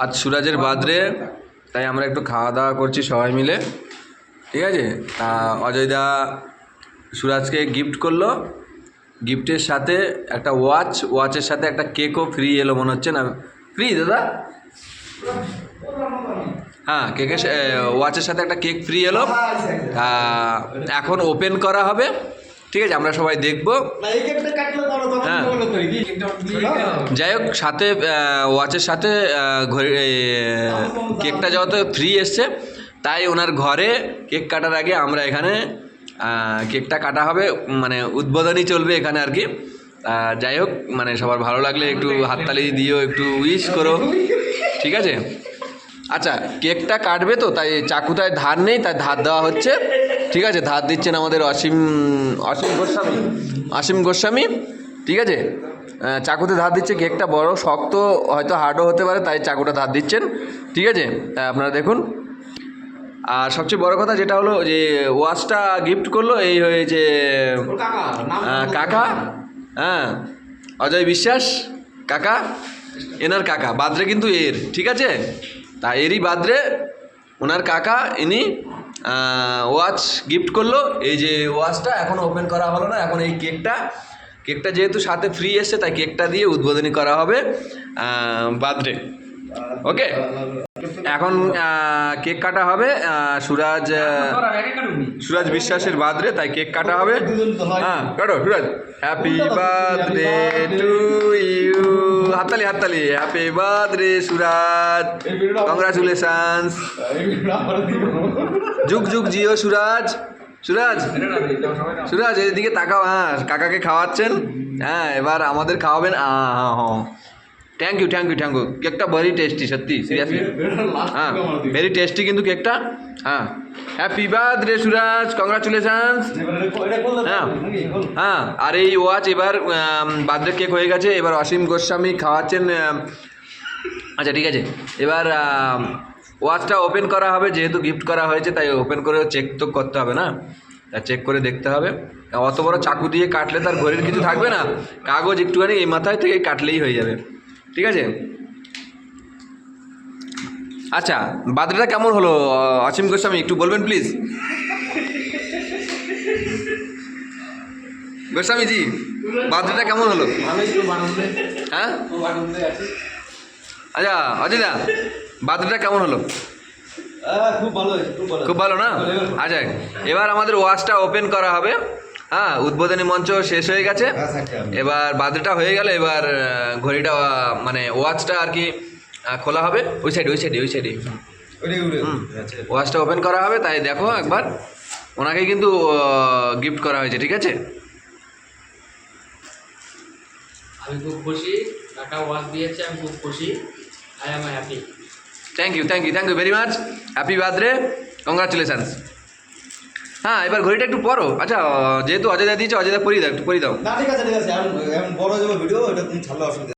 আজ সুরাজের বার্থডে, তাই আমরা একটু খাওয়া দাওয়া করছি সবাই মিলে, ঠিক আছে। অজয়দা সুরাজকে গিফট করলো, গিফটের সাথে একটা ওয়াচের সাথে একটা কেকও ফ্রি এলো মনে হচ্ছে না, ফ্রি দাদা? হ্যাঁ, কেকের ওয়াচের সাথে একটা কেক ফ্রি এলো। এখন ওপেন করা হবে, ঠিক আছে, আমরা সবাই দেখবো। হ্যাঁ, যাই হোক, সাথে ওয়াচের সাথে কেকটা যেহেতু ফ্রি এসছে, তাই ওনার ঘরে কেক কাটার আগে আমরা এখানে কেকটা কাটা হবে, মানে উদ্বোধনী চলবে এখানে আর কি। যাই হোক, মানে সবার ভালো লাগলে একটু হাততালি দিও, একটু উইশ করো, ঠিক আছে। আচ্ছা, কেকটা কাটবে তো, তাই চাকুটায় ধার নেই, তাই ধার দেওয়া হচ্ছে, ঠিক আছে। ধার দিচ্ছেন আমাদের অসীম গোস্বামী, ঠিক আছে। চাকুতে ধার দিচ্ছে, কেকটা বড় শক্ত, হয়তো হার্ডও হতে পারে, তাই চাকুটা ধার দিচ্ছেন, ঠিক আছে। আপনারা দেখুন। আর সবচেয়ে বড় কথা যেটা হলো যে ওয়াচটা গিফট করলো এই হয়েছে কাকা, হ্যাঁ, অজয় বিশ্বাস কাকা, এনার কাকা, বার্থডে কিন্তু এর, ঠিক আছে। তা এরই বার্থডে, ওনার কাকা ইনি ওয়াচ গিফট করলো। এই যে ওয়াচটা এখন ওপেন করা হলো না, এখন এই কেকটা যেহেতু সাথে ফ্রি এসছে, তাই কেকটা দিয়ে উদ্বোধনী করা হবে বার্থডে, ওকে। এখন কেক কাটা হবে, সুরাজ বিশ্বাসের বার্থডে, তাই কেক কাটা হবে। হ্যাঁ, কাটো সুরাজ। হ্যাপি বার্থডে টু ইউ, হাততালি, হ্যাপি বার্থডে সুরাজ, কংগ্রাচুলেশনস, যুগ যুগ জিও সুরাজ এদিকে তাকাও। হ্যাঁ, কাকাকে খাওয়াচ্ছেন, হ্যাঁ, এবার আমাদের খাওয়াবেন। হ্যাঁ, থ্যাংক ইউ, কেকটা ভেরি টেস্টি, সত্যি সিরিয়াসলি, হ্যাঁ, ভেরি টেস্টি কিন্তু কেকটা। হ্যাঁ, হ্যাপি বার্থডে সুরাজ, কংগ্রাচুলেশনস। হ্যাঁ, আর এই ওয়াচ এবার বার্থডে কেক হয়ে গেছে, এবার অসীম গোস্বামী খাওয়াচ্ছেন। আচ্ছা, ঠিক আছে, এবার ওয়াচটা ওপেন করা হবে, যেহেতু গিফট করা হয়েছে, তাই ওপেন করে চেক তো করতে হবে না, তা চেক করে দেখতে হবে। অত বড় চাকু দিয়ে কাটলে তার ঘড়ির কিছু থাকবে না, কাগজ একটুখানি এই মাথায় থেকে কাটলেই হয়ে যাবে, ঠিক আছে। আচ্ছা, বার্থডেটা কেমন হলো অসীম গোস্বামী, একটু বলবেন প্লিজ। গোস্বামীজি, বার্থডেটা কেমন হলো? হ্যাঁ, আচ্ছা অজিদা, বার্থডেটা কেমন হলো? খুব ভালো না? আচ্ছা, এবার আমাদের ওয়াচটা ওপেন করা হবে। হ্যাঁ, উদ্বোধনী মঞ্চ শেষ হয়ে গেছে, এবার বার্থডেটা হয়ে গেলে এবার ঘড়িটা, মানে ওয়াচটা আর কি খোলা হবে। ওই সাইডে ওয়াচটা ওপেন করা হবে, তাই দেখো একবার, ওনাকে কিন্তু গিফট করা হয়েছে, ঠিক আছে। আমি খুব খুশি, কাকা ওয়াচ দিয়েছে, আমি খুব খুশি, I am happy. Thank you very much, happy birthday, congratulations. হ্যাঁ, এবার ঘড়িটা একটু পরো। আচ্ছা, যেহেতু অজয়দা দিয়েছে, অজয়দা পরিয়ে দাও, একটু পরিয়ে দাও। না, ঠিক আছে, এখন বড় যাবে ভিডিও, এটা তুমি ছাড়লে অসুবিধা।